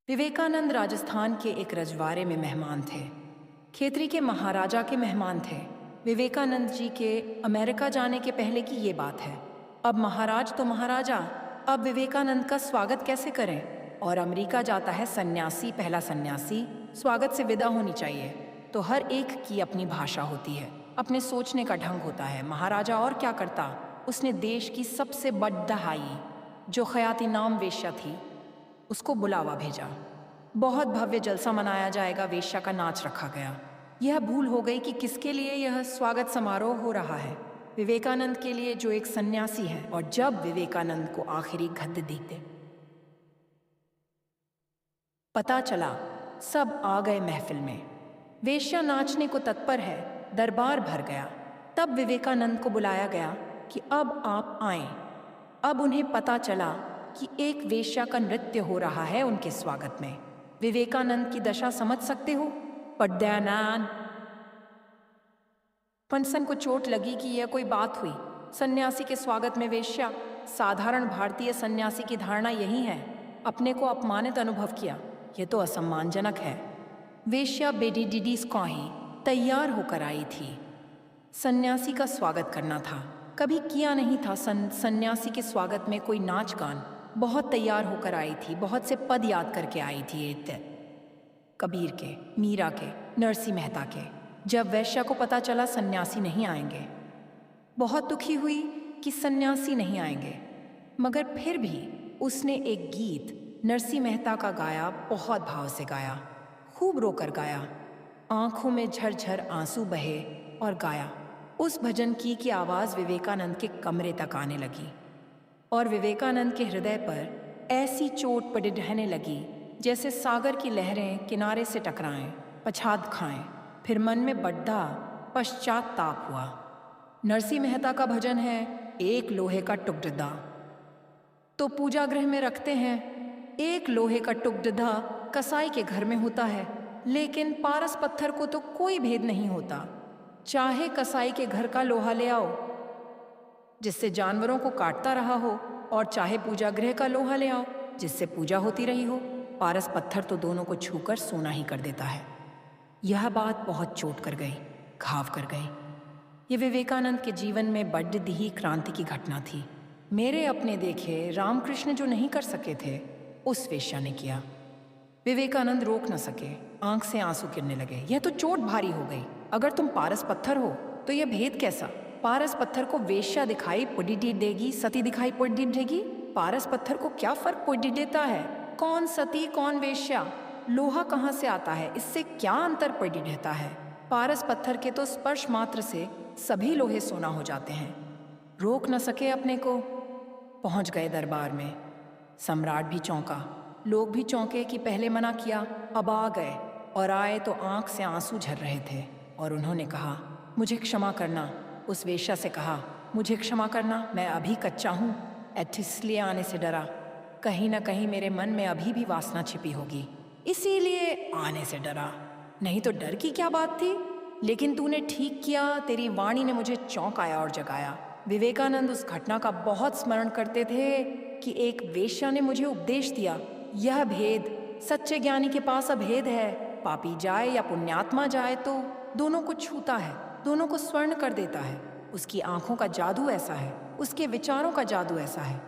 विवेकानंद राजस्थान के एक रजवाड़े में मेहमान थे। खेतरी के महाराजा के मेहमान थे। विवेकानंद जी के अमेरिका जाने के पहले की ये बात है। अब महाराज तो महाराजा, अब विवेकानंद का स्वागत कैसे करें? और अमेरिका जाता है सन्यासी, पहला सन्यासी, स्वागत से विदा होनी चाहिए। तो हर एक की अपनी भाषा होती है, अपने सोचने का ढंग होता है। महाराजा और क्या करता, उसने देश की सबसे बड़हाई जो खयाती नाम वेश्या थी उसको बुलावा भेजा। बहुत भव्य जलसा मनाया जाएगा, वेश्या का नाच रखा गया। यह भूल हो गई कि किसके लिए यह स्वागत समारोह हो रहा है। विवेकानंद के लिए जो एक सन्यासी है। और जब विवेकानंद को आखिरी गद्य दीते पता चला, सब आ गए महफिल में। वेश्या नाचने को तत्पर है, दरबार भर गया। तब विवेकानंद को बुलाया गया कि अब आप आएं। अब उन्हें पता चला कि एक वेश्या का नृत्य हो रहा है उनके स्वागत में। विवेकानंद की दशा समझ सकते हो। पड्डयानान पंसन को चोट लगी कि यह कोई बात हुई। सन्यासी के स्वागत में वेश्या। साधारण भारतीय सन्यासी की धारणा यही है, अपने को अपमानित अनुभव किया। यह तो असम्मानजनक है। वेश्या बेडीडीडी स्कॉही तैयार होकर आई थी। सन्यासी का स्वागत करना था, कभी किया नहीं था। सन्यासी के स्वागत में कोई नाच गान। बहुत तैयार होकर आई थी, बहुत से पद याद करके आई थी, कबीर के, मीरा के, नरसी मेहता के। जब वैश्या को पता चला सन्यासी नहीं आएंगे, बहुत दुखी हुई कि सन्यासी नहीं आएंगे। मगर फिर भी उसने एक गीत नरसी मेहता का गाया, बहुत भाव से गाया, खूब रोकर गाया। आंखों में झरझर आंसू बहे और गाया। उस भजन की आवाज़ विवेकानंद के कमरे तक आने लगी और विवेकानंद के हृदय पर ऐसी चोट पड़ रहने लगी जैसे सागर की लहरें किनारे से टकराएं, पछाड़ खाएं। फिर मन में बड़ा पश्चाताप हुआ। नरसी मेहता का भजन है, एक लोहे का टुकड़ा तो पूजा गृह में रखते हैं, एक लोहे का टुकड़ा कसाई के घर में होता है, लेकिन पारस पत्थर को तो कोई भेद नहीं होता। चाहे कसाई के घर का लोहा ले आओ जिससे जानवरों को काटता रहा हो, और चाहे पूजा गृह का लोहा ले आओ जिससे पूजा होती रही हो, पारस पत्थर तो दोनों को छूकर सोना ही कर देता है। यह बात बहुत चोट कर गई, घाव कर गई। ये विवेकानंद के जीवन में बड़ी क्रांति की घटना थी। मेरे अपने देखे रामकृष्ण जो नहीं कर सके थे, उस वेश्या ने किया। विवेकानंद रोक न सके, आंख से आंसू गिरने लगे। यह तो चोट भारी हो गई। अगर तुम पारस पत्थर हो तो यह भेद कैसा? पारस पत्थर को वेश्या दिखाई पड़ी देगी, सती दिखाई पड़ी देगी। पारस पत्थर को क्या फर्क पड़ी देता है? कौन सती कौन वेश्या? लोहा कहाँ से आता है, इससे क्या अंतर पड़ी रहता है? पारस पत्थर के तो स्पर्श मात्र से सभी लोहे सोना हो जाते हैं। रोक न सके अपने को, पहुंच गए दरबार में। सम्राट भी चौंका, लोग भी चौंके कि पहले मना किया, अब आ गए। और आए तो आंख से आंसू झर रहे थे। और उन्होंने कहा, मुझे क्षमा करना। उस वेश्या से कहा, मुझे क्षमा करना, मैं अभी कच्चा हूँ, इसलिए आने से डरा। कहीं ना कहीं मेरे मन में अभी भी वासना छिपी होगी, इसीलिए आने से डरा। नहीं तो डर की क्या बात थी? लेकिन तूने ठीक किया, तेरी वाणी ने मुझे चौंकाया और जगाया। विवेकानंद उस घटना का बहुत स्मरण करते थे कि एक वेश्या ने मुझे उपदेश दिया। यह भेद सच्चे ज्ञानी के पास अभेद है। पापी जाए या पुण्यात्मा जाए तो दोनों को छूता है, दोनों को स्वर्ण कर देता है। उसकी आंखों का जादू ऐसा है, उसके विचारों का जादू ऐसा है।